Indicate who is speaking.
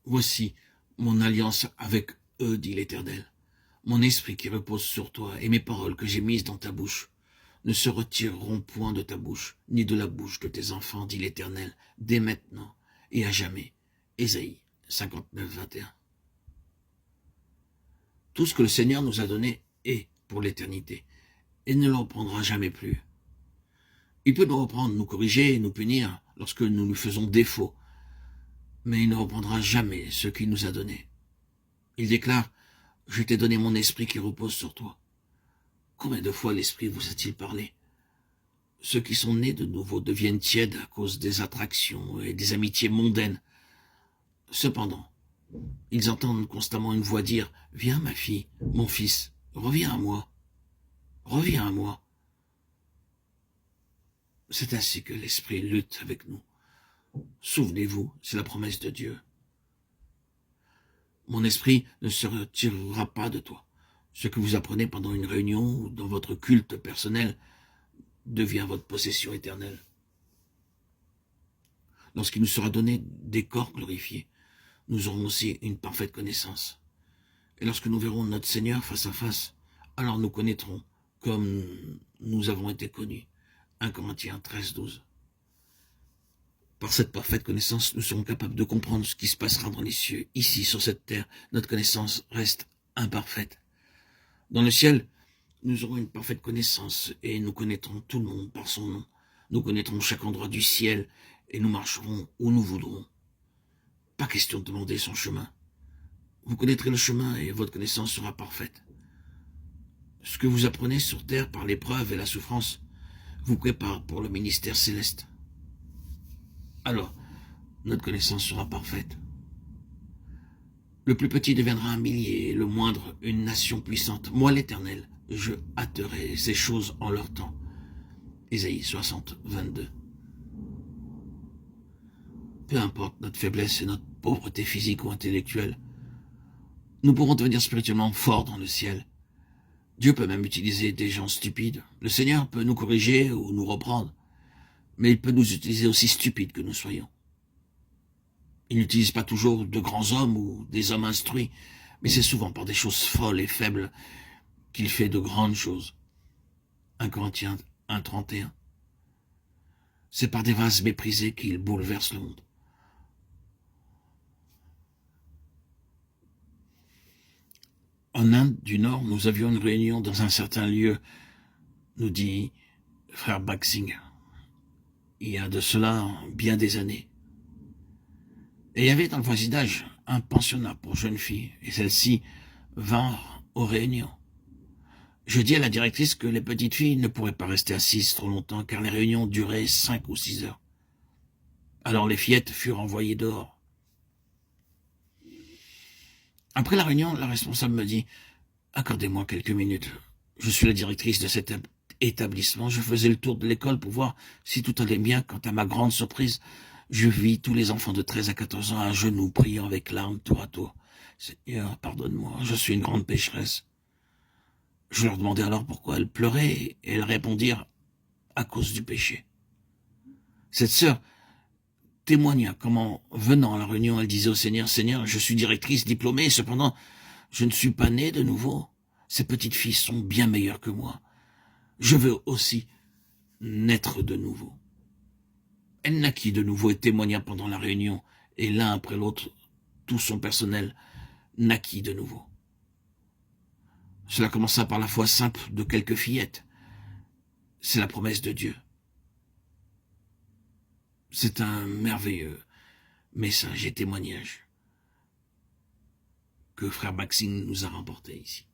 Speaker 1: Voici mon alliance avec eux, dit l'Éternel. Mon esprit qui repose sur toi et mes paroles que j'ai mises dans ta bouche ne se retireront point de ta bouche, ni de la bouche de tes enfants, dit l'Éternel, dès maintenant et à jamais. Ésaïe 59, 21. Tout ce que le Seigneur nous a donné est pour l'éternité, et ne le reprendra jamais plus. Il peut nous reprendre, nous corriger, nous punir lorsque nous lui faisons défaut, mais il ne reprendra jamais ce qu'il nous a donné. Il déclare, « Je t'ai donné mon esprit qui repose sur toi. » Combien de fois l'esprit vous a-t-il parlé? Ceux qui sont nés de nouveau deviennent tièdes à cause des attractions et des amitiés mondaines. Cependant, ils entendent constamment une voix dire « Viens ma fille, mon fils, reviens à moi, reviens à moi. » C'est ainsi que l'esprit lutte avec nous. Souvenez-vous, c'est la promesse de Dieu. Mon esprit ne se retirera pas de toi. Ce que vous apprenez pendant une réunion ou dans votre culte personnel devient votre possession éternelle. Lorsqu'il nous sera donné des corps glorifiés, nous aurons aussi une parfaite connaissance. Et lorsque nous verrons notre Seigneur face à face, alors nous connaîtrons comme nous avons été connus. 1 Corinthiens 13, 12. Par cette parfaite connaissance, nous serons capables de comprendre ce qui se passera dans les cieux. Ici, sur cette terre, notre connaissance reste imparfaite. Dans le ciel, nous aurons une parfaite connaissance et nous connaîtrons tout le monde par son nom. Nous connaîtrons chaque endroit du ciel et nous marcherons où nous voudrons. Pas question de demander son chemin. Vous connaîtrez le chemin et votre connaissance sera parfaite. Ce que vous apprenez sur terre par l'épreuve et la souffrance vous prépare pour le ministère céleste. Alors, notre connaissance sera parfaite. Le plus petit deviendra un millier, le moindre une nation puissante. Moi, l'Éternel, je hâterai ces choses en leur temps. Ésaïe 60, 22. Peu importe notre faiblesse et notre pauvreté physique ou intellectuelle, nous pourrons devenir spirituellement forts dans le ciel. Dieu peut même utiliser des gens stupides. Le Seigneur peut nous corriger ou nous reprendre, mais il peut nous utiliser aussi stupides que nous soyons. Il n'utilise pas toujours de grands hommes ou des hommes instruits, mais c'est souvent par des choses folles et faibles qu'il fait de grandes choses. 1 Corinthiens 1, 31. C'est par des vases méprisés qu'il bouleverse le monde. En Inde du Nord, nous avions une réunion dans un certain lieu, nous dit frère Baxing, il y a de cela bien des années. Et il y avait dans le voisinage un pensionnat pour jeunes filles, et celles-ci vinrent aux réunions. Je dis à la directrice que les petites filles ne pourraient pas rester assises trop longtemps, car les réunions duraient 5 ou 6 heures. Alors les fillettes furent envoyées dehors. Après la réunion, la responsable me dit « Accordez-moi quelques minutes. Je suis la directrice de cet établissement. Je faisais le tour de l'école pour voir si tout allait bien quand à ma grande surprise, je vis tous les enfants de 13 à 14 ans à genoux, priant avec larmes tour à tour. Seigneur, pardonne-moi, je suis une grande pécheresse. » Je leur demandais alors pourquoi elles pleuraient et elles répondirent « à cause du péché ». Cette sœur témoigna comment, venant à la réunion, elle disait au Seigneur « Seigneur, je suis directrice diplômée, cependant, je ne suis pas née de nouveau. Ces petites filles sont bien meilleures que moi. Je veux aussi naître de nouveau. » Elle naquit de nouveau et témoigna pendant la réunion, et l'un après l'autre, tout son personnel naquit de nouveau. Cela commença par la foi simple de quelques fillettes. C'est la promesse de Dieu. C'est un merveilleux message et témoignage que frère Maxime nous a rapporté ici.